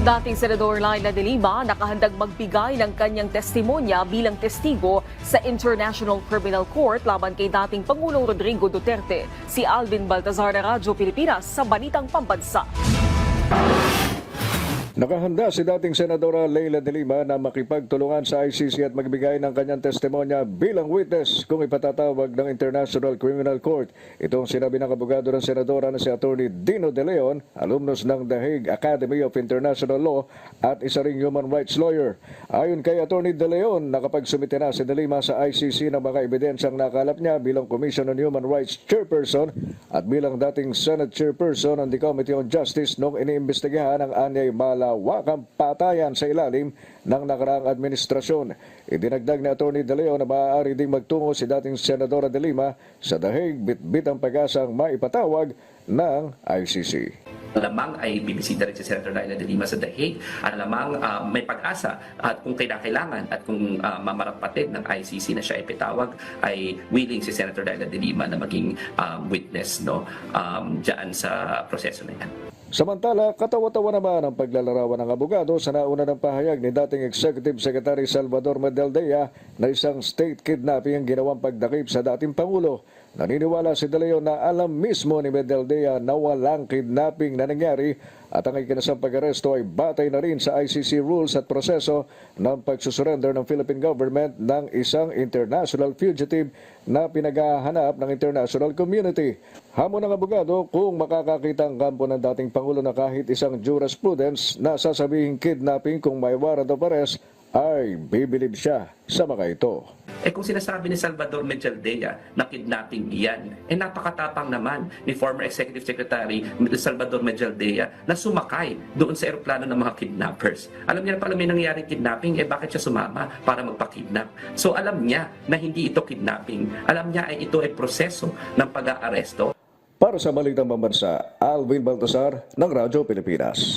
Dating Senador Laila de Lima nakahandang magbigay ng kanyang testimonya bilang testigo sa International Criminal Court laban kay dating Pangulong Rodrigo Duterte. Si Alvin Baltazar ng Radyo Pilipinas sa Balitang Pambansa. Nakahanda si dating Senadora Leila de Lima na makipagtulungan sa ICC at magbigay ng kanyang testimonya bilang witness kung ipatatawag ng International Criminal Court. Itong sinabi ng abogado ng Senadora na si Attorney Dino De Leon, alumnus ng The Hague Academy of International Law at isa ring human rights lawyer. Ayon kay Attorney De Leon, nakapagsumite na si De Lima sa ICC ng mga ebidensyang nakalap niya bilang Commission on Human Rights Chairperson at bilang dating Senate Chairperson on the Committee on Justice noong iniimbestigahan ang anyay malawakang patayan sa ilalim ng nakaraang administrasyon. Idinagdag ni Atty. De Leon na maaari ding magtungo si dating Senadora De Lima sa The Hague bitbit ang pag-asang maipatawag ng ICC. Alamang ay bibisita rin si Senator Laila de Lima sa The Hague. Alamang may pag-asa at kung kailangan at kung mamarapatin ng ICC na siya ipitawag, ay willing si Senator Laila de Lima na maging witness dyan sa proseso na yan. Samantala, katawa-tawa naman ang paglalarawan ng abogado sa nauna ng pahayag ni dating Executive Secretary Salvador Medaldea na isang state kidnapping ang ginawang pagdakip sa dating Pangulo. Naniniwala si De Leon na alam mismo ni Medaldea na walang kidnapping na nangyari at ang ikinasang pag-aresto ay batay na rin sa ICC rules at proseso ng pagsusurrender ng Philippine government ng isang international fugitive na pinaghahanap ng international community. Hamon ng abogado kung makakakita ang kampo ng dating Pangulo na kahit isang jurisprudence na sasabihing kidnapping kung may warrant of arrest ay bibilib siya sa mga ito. Kung sinasabi ni Salvador Medaldea na kidnapping iyan, napakatapang naman ni former Executive Secretary Salvador Medaldea na sumakay doon sa eroplano ng mga kidnappers. Alam niya na pala may nangyaring kidnapping, bakit siya sumama para magpa-kidnap? So alam niya na hindi ito kidnapping. Alam niya ito ay proseso ng pag-aaresto. Para sa Balitang Pambansa, Alvin Baltasar ng Radyo Pilipinas.